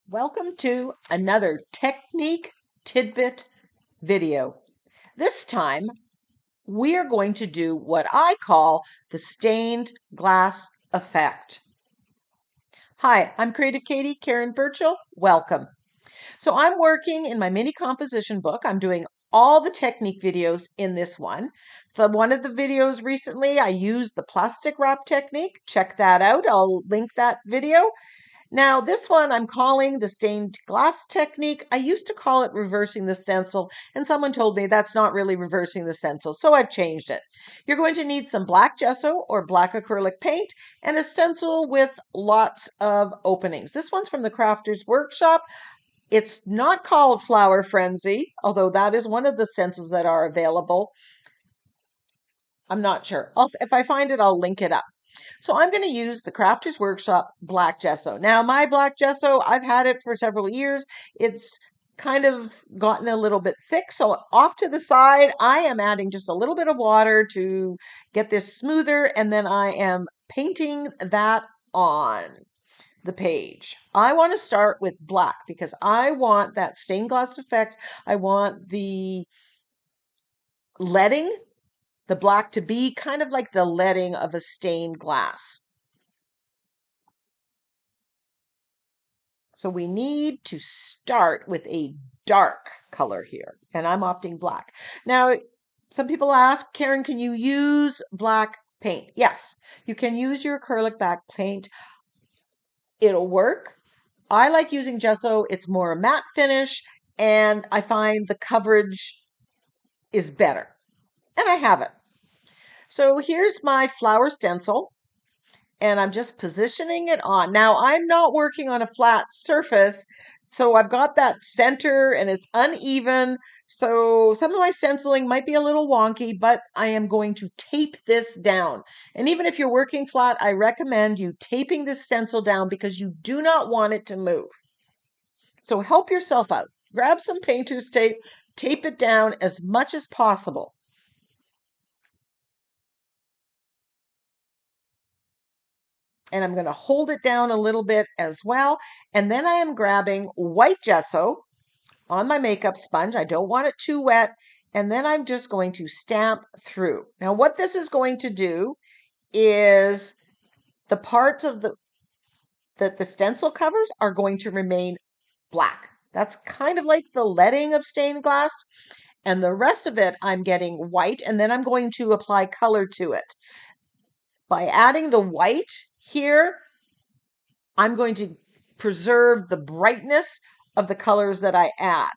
Welcome to another Technique Tidbit video. This time, we are going to do what I call the stained glass effect. Hi, I'm Creative Katie, Karen Burchill. Welcome. So I'm working in my mini composition book. I'm doing all the technique videos in this one. For one of the videos recently, I used the plastic wrap technique. Check that out. I'll link that video. Now, this one I'm calling the stained glass technique. I used to call it reversing the stencil, and someone told me that's not really reversing the stencil, so I've changed it. You're going to need some black gesso or black acrylic paint and a stencil with lots of openings. This one's from the Crafter's Workshop. It's not called Flower Frenzy, although that is one of the stencils that are available. I'm not sure. If I find it, I'll link it up. So I'm going to use the Crafter's Workshop black gesso. Now, my black gesso, I've had it for several years. It's kind of gotten a little bit thick. So off to the side, I am adding just a little bit of water to get this smoother. And then I am painting that on the page. I want to start with black because I want that stained glass effect. I want the leading, the black to be kind of like the leading of a stained glass. So we need to start with a dark color here, and I'm opting black. Now, some people ask, Karen, can you use black paint? Yes, you can use your acrylic black paint. It'll work. I like using gesso. It's more a matte finish, and I find the coverage is better. And I have it. So here's my flower stencil, and I'm just positioning it on. Now, I'm not working on a flat surface, so I've got that center and it's uneven. So some of my stenciling might be a little wonky, but I am going to tape this down. And even if you're working flat, I recommend you taping this stencil down because you do not want it to move. So help yourself out. Grab some painter's tape, tape it down as much as possible. And I'm going to hold it down a little bit as well. And then I am grabbing white gesso on my makeup sponge. I don't want it too wet. And then I'm just going to stamp through. Now, what this is going to do is the parts of that the stencil covers are going to remain black. That's kind of like the leading of stained glass. And the rest of it, I'm getting white, and then I'm going to apply color to it. By adding the white here, I'm going to preserve the brightness of the colors that I add.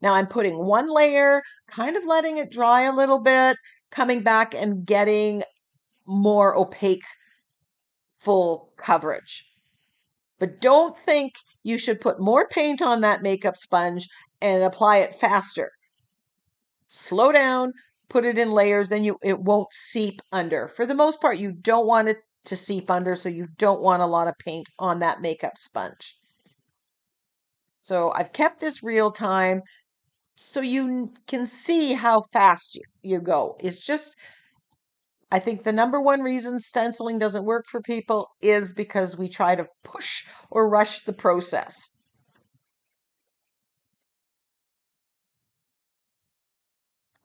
Now I'm putting one layer, kind of letting it dry a little bit, coming back and getting more opaque full coverage. But don't think you should put more paint on that makeup sponge and apply it faster. Slow down, put it in layers, then it won't seep under. For the most part, you don't want it to seep under, so you don't want a lot of paint on that makeup sponge. So I've kept this real time so you can see how fast you go. It's just, I think the number one reason stenciling doesn't work for people is because we try to push or rush the process.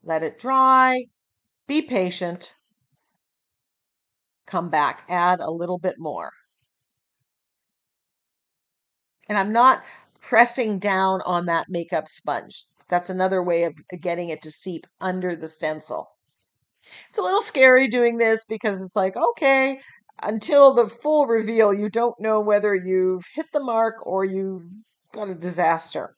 Let it dry, be patient, come back, add a little bit more. And I'm not pressing down on that makeup sponge. That's another way of getting it to seep under the stencil. It's a little scary doing this because it's like, okay, until the full reveal, you don't know whether you've hit the mark or you've got a disaster.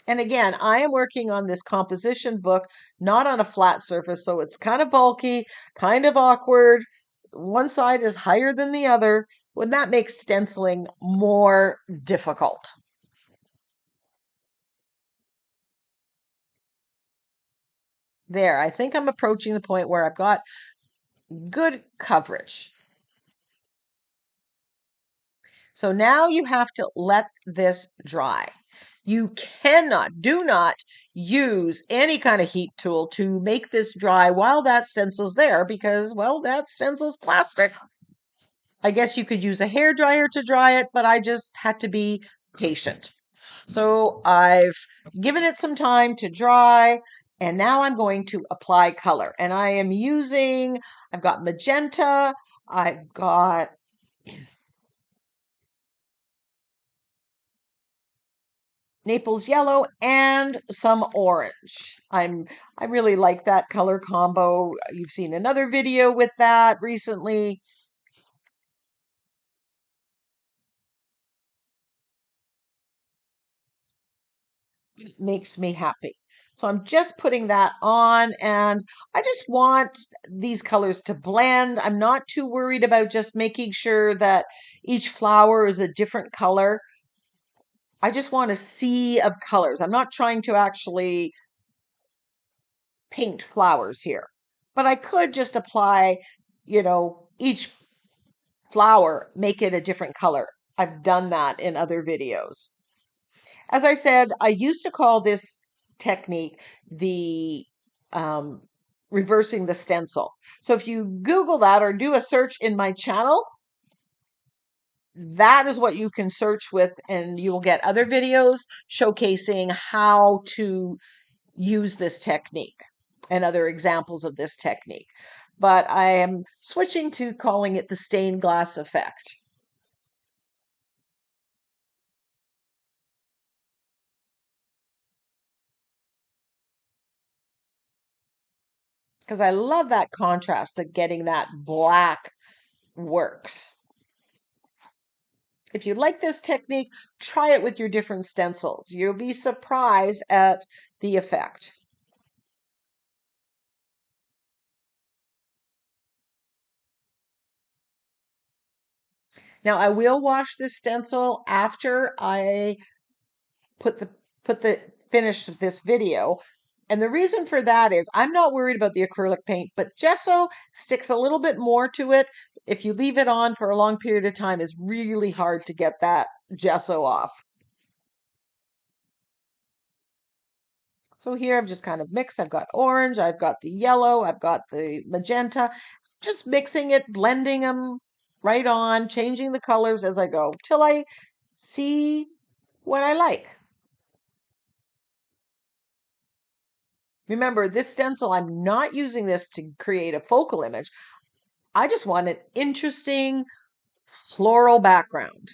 And again, I am working on this composition book, not on a flat surface, so it's kind of bulky, kind of awkward. One side is higher than the other, when that makes stenciling more difficult. There, I think I'm approaching the point where I've got good coverage. So now you have to let this dry. You do not use any kind of heat tool to make this dry while that stencil's there because, well, that stencil's plastic. I guess you could use a hair dryer to dry it, but I just had to be patient. So I've given it some time to dry, and now I'm going to apply color. And I am using, I've got magenta, I've got Naples yellow, and some orange. I really like that color combo. You've seen another video with that recently. It makes me happy. So I'm just putting that on, and I just want these colors to blend. I'm not too worried about just making sure that each flower is a different color. I just want a sea of colors. I'm not trying to actually paint flowers here, but I could just apply, each flower, make it a different color. I've done that in other videos. As I said, I used to call this technique the um, reversing the stencil. So if you Google that or do a search in my channel, that is what you can search with, and you will get other videos showcasing how to use this technique and other examples of this technique. But I am switching to calling it the stained glass effect because I love that contrast, that getting that black works. If you like this technique, try it with your different stencils. You'll be surprised at the effect. Now, I will wash this stencil after I put the put the finish this video. And the reason for that is I'm not worried about the acrylic paint, but gesso sticks a little bit more to it. If you leave it on for a long period of time, it's really hard to get that gesso off. So here I've just kind of mixed. I've got orange, I've got the yellow, I've got the magenta, just mixing it, blending them right on, changing the colors as I go till I see what I like. Remember, this stencil, I'm not using this to create a focal image. I just want an interesting floral background.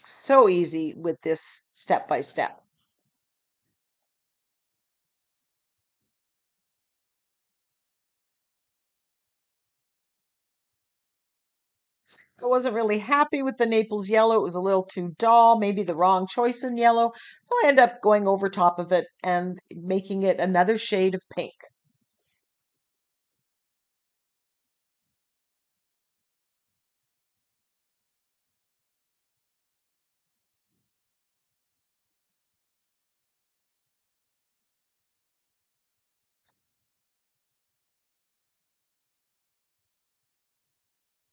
So easy with this step by step. I wasn't really happy with the Naples yellow. It was a little too dull, maybe the wrong choice in yellow. So I end up going over top of it and making it another shade of pink.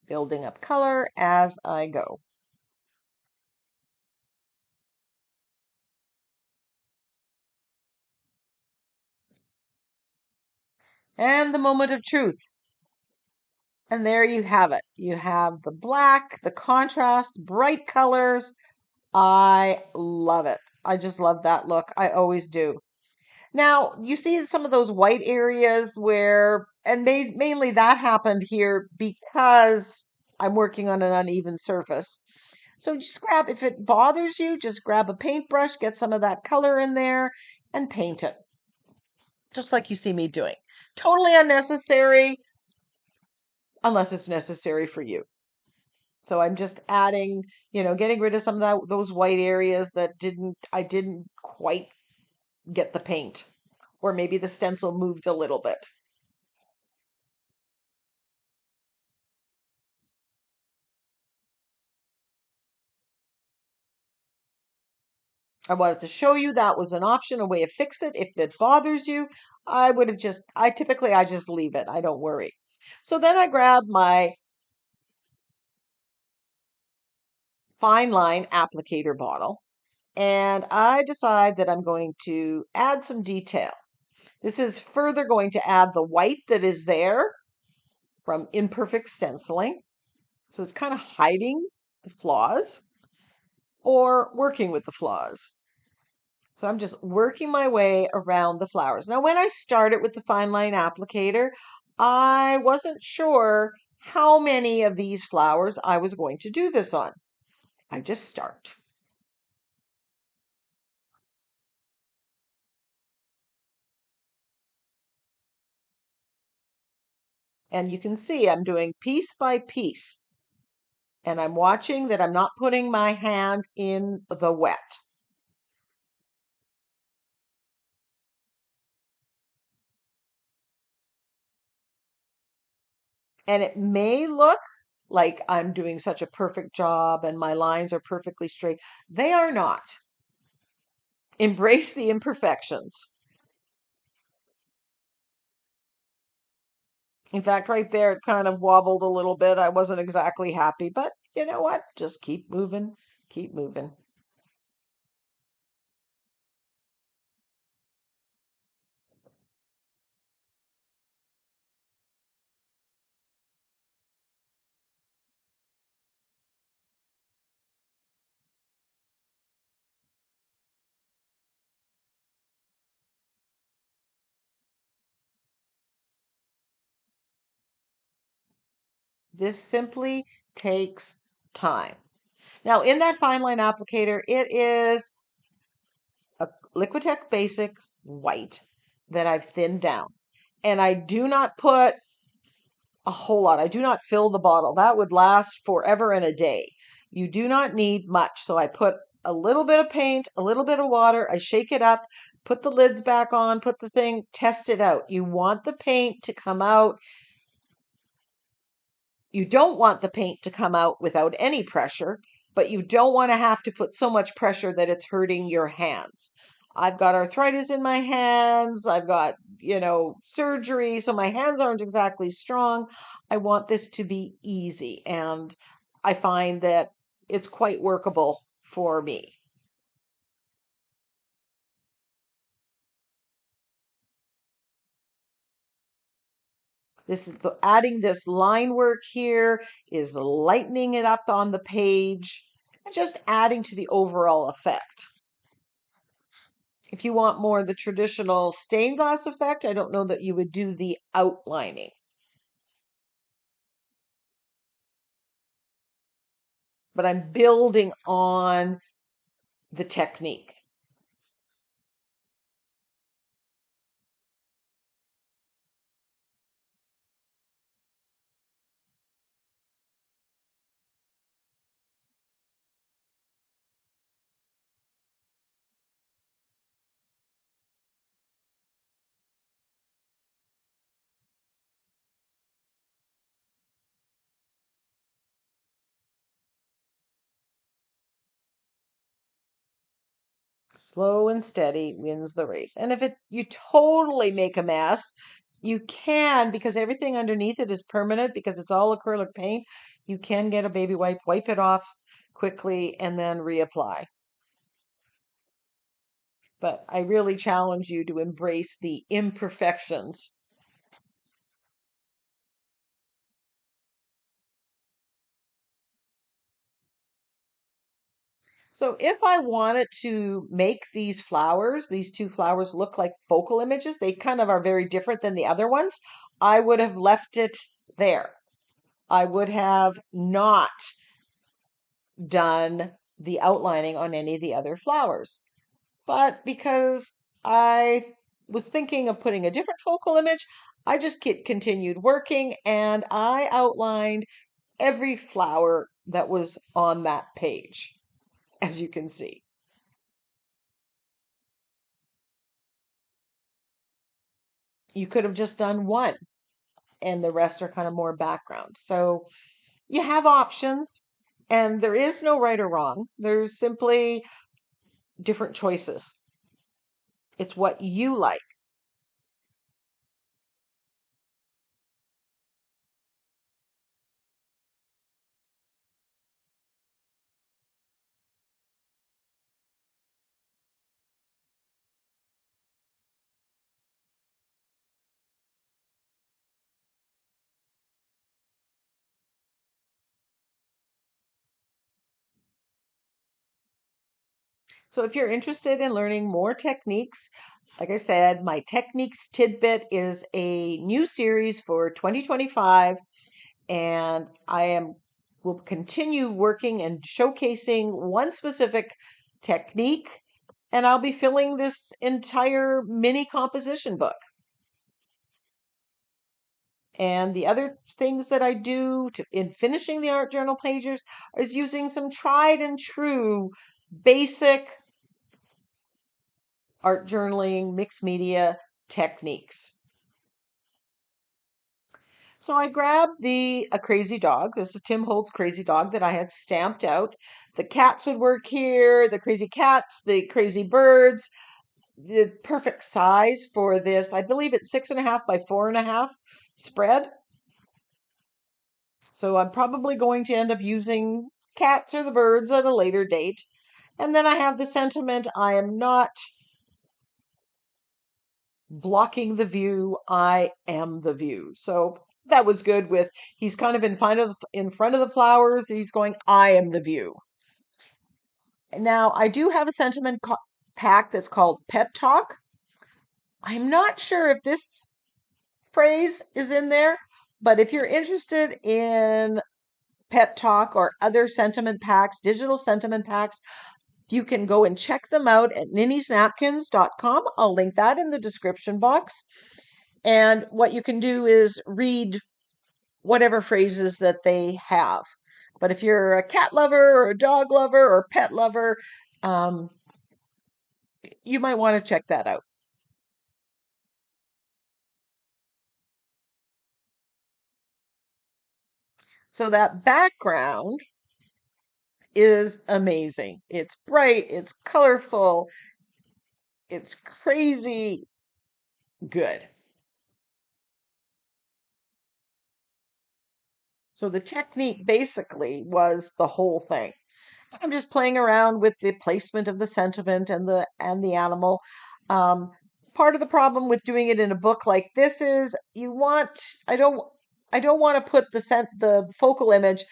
Building up color as I go. And the moment of truth. And there you have it. You have the black, the contrast, bright colors. I love it. I just love that look. I always do. Now, you see some of those white areas where, and mainly that happened here because I'm working on an uneven surface. So just grab, if it bothers you, just grab a paintbrush, get some of that color in there, and paint it, just like you see me doing. Totally unnecessary unless it's necessary for you. So I'm just adding, getting rid of some of those white areas that I didn't quite get the paint, or maybe the stencil moved a little bit. I wanted to show you that was an option, a way to fix it. If it bothers you, I just leave it. I don't worry. So then I grab my fine line applicator bottle, and I decide that I'm going to add some detail. This is further going to add the white that is there from imperfect stenciling. So it's kind of hiding the flaws or working with the flaws. So I'm just working my way around the flowers. Now, when I started with the fine line applicator, I wasn't sure how many of these flowers I was going to do this on. I just start. And you can see I'm doing piece by piece. And I'm watching that I'm not putting my hand in the wet. And it may look like I'm doing such a perfect job and my lines are perfectly straight. They are not. Embrace the imperfections. In fact, right there, it kind of wobbled a little bit. I wasn't exactly happy, but you know what? Just keep moving, keep moving. This simply takes time. Now, in that fine line applicator, it is a Liquitech Basic white that I've thinned down. And I do not put a whole lot. I do not fill the bottle. That would last forever and a day. You do not need much. So I put a little bit of paint, a little bit of water. I shake it up, put the lids back on, put the thing, test it out. You want the paint to come out. You don't want the paint to come out without any pressure, but you don't want to have to put so much pressure that it's hurting your hands. I've got arthritis in my hands. I've got, surgery, so my hands aren't exactly strong. I want this to be easy, and I find that it's quite workable for me. This is adding this line work here is lightening it up on the page and just adding to the overall effect. If you want more of the traditional stained glass effect, I don't know that you would do the outlining. But I'm building on the technique. Slow and steady wins the race. And if you totally make a mess, you can, because everything underneath it is permanent because it's all acrylic paint, you can get a baby wipe it off quickly, and then reapply. But I really challenge you to embrace the imperfections. So if I wanted to make these flowers, these two flowers look like focal images, they kind of are very different than the other ones, I would have left it there. I would have not done the outlining on any of the other flowers. But because I was thinking of putting a different focal image, I just continued working and I outlined every flower that was on that page, as you can see. You could have just done one, and the rest are kind of more background. So you have options, and there is no right or wrong. There's simply different choices. It's what you like. So if you're interested in learning more techniques, like I said, my Techniques Tidbit is a new series for 2025, and will continue working and showcasing one specific technique, and I'll be filling this entire mini composition book. And the other things that I do in finishing the art journal pages is using some tried and true basic art journaling, mixed media techniques. So I grabbed a crazy dog. This is Tim Holt's crazy dog that I had stamped out. The cats would work here, the crazy cats, the crazy birds, the perfect size for this. I believe it's 6.5 by 4.5 spread. So I'm probably going to end up using cats or the birds at a later date. And then I have the sentiment, I am not blocking the view, I am the view. So that was good with he's kind of in front of the flowers, he's going, I am the view. Now I do have a sentiment pack that's called Pet Talk. I'm not sure if this phrase is in there, but if you're interested in Pet Talk or other sentiment packs, digital sentiment packs, you can go and check them out at NINNYSNAPKINS.com. I'll link that in the description box. And what you can do is read whatever phrases that they have. But if you're a cat lover or a dog lover or pet lover, you might want to check that out. So that background is amazing. It's bright, it's colorful, it's crazy good. So the technique basically was the whole thing. I'm just playing around with the placement of the sentiment and the animal. Um, Part of the problem with doing it in a book like this is you want I don't want to put the focal image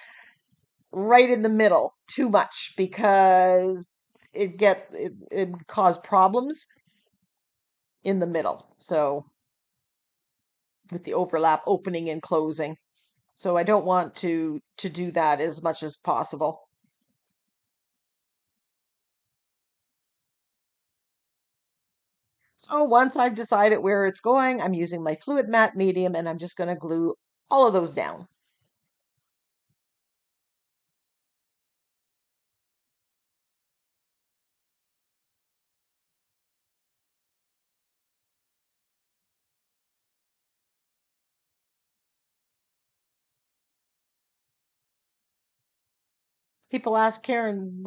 right in the middle too much because it would cause problems in the middle. So with the overlap opening and closing. So I don't want to do that as much as possible. So once I've decided where it's going, I'm using my fluid matte medium and I'm just going to glue all of those down. People ask Karen,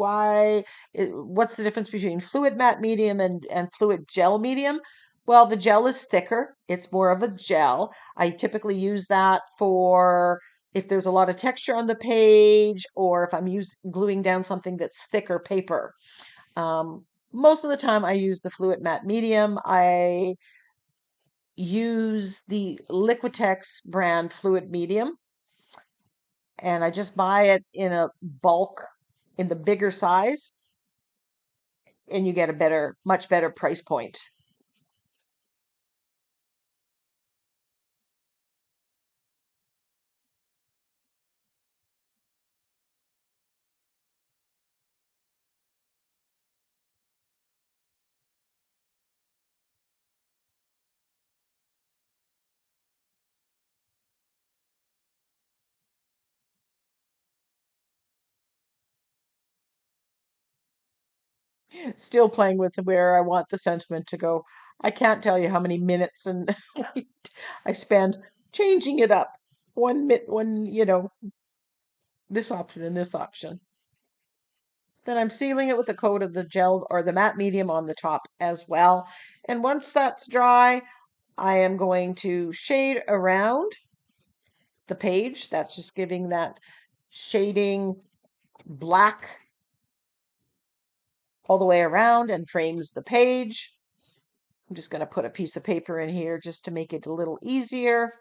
what's the difference between fluid matte medium and fluid gel medium? Well, the gel is thicker. It's more of a gel. I typically use that for if there's a lot of texture on the page or if I'm gluing down something that's thicker paper. Most of the time I use the fluid matte medium. I use the Liquitex brand fluid medium and I just buy it in a bulk in the bigger size and you get much better price point. Still playing with where I want the sentiment to go. I can't tell you how many minutes and I spend changing it up. One, this option and this option. Then I'm sealing it with a coat of the gel or the matte medium on the top as well. And once that's dry, I am going to shade around the page. That's just giving that shading black all the way around and frames the page. I'm just going to put a piece of paper in here just to make it a little easier.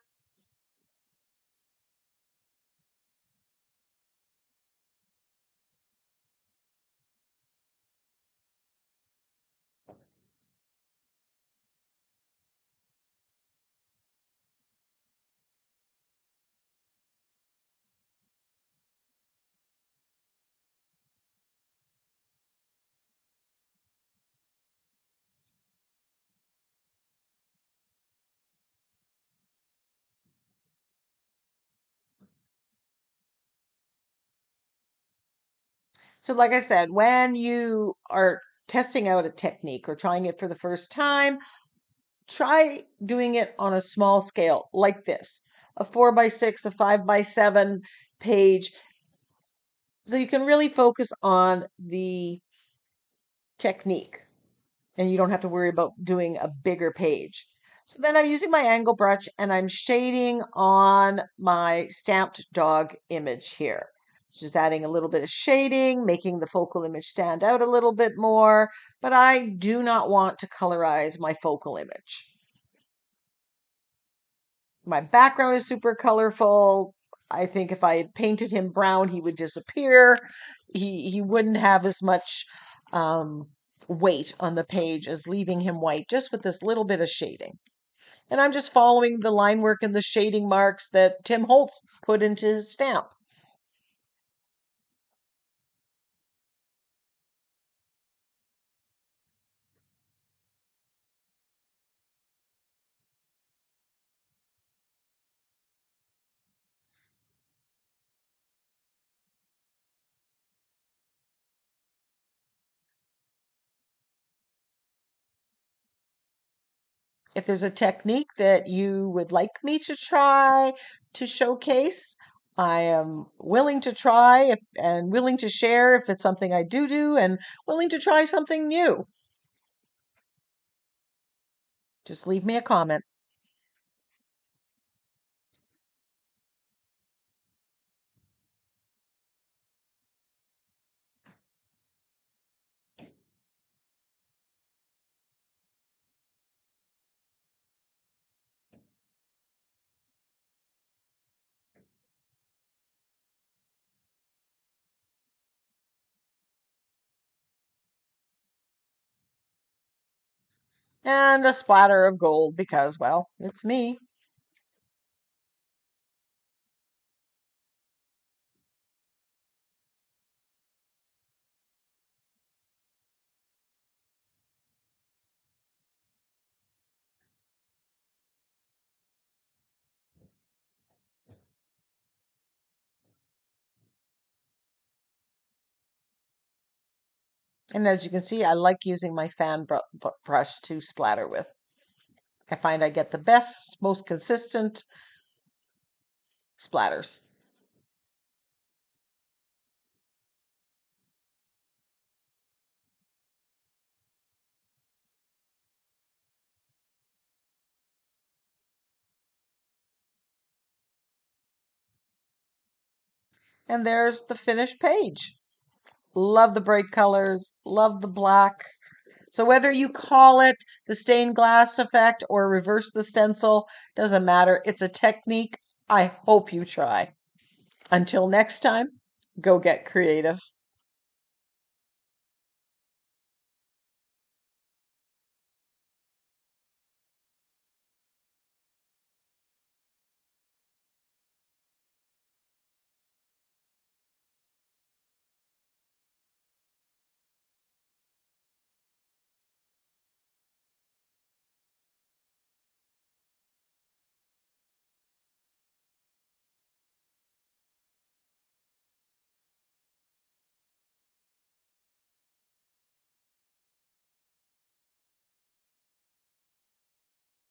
So, like I said, when you are testing out a technique or trying it for the first time, try doing it on a small scale like this, a 4 by 6, a 5 by 7 page. So you can really focus on the technique and you don't have to worry about doing a bigger page. So then I'm using my angle brush and I'm shading on my stamped dog image here. It's just adding a little bit of shading, making the focal image stand out a little bit more, but I do not want to colorize my focal image. My background is super colorful. I think if I had painted him brown, he would disappear. He wouldn't have as much um, weight on the page as leaving him white, just with this little bit of shading. And I'm just following the line work and the shading marks that Tim Holtz put into his stamp. If there's a technique that you would like me to try to showcase, I am willing to try and willing to share if it's something I do and willing to try something new. Just leave me a comment. And a splatter of gold because, well, it's me. And as you can see, I like using my fan brush to splatter with. I find I get the best, most consistent splatters. And there's the finished page. Love the bright colors, love the black. So whether you call it the stained glass effect or reverse the stencil, doesn't matter. It's a technique I hope you try. Until next time, go get creative.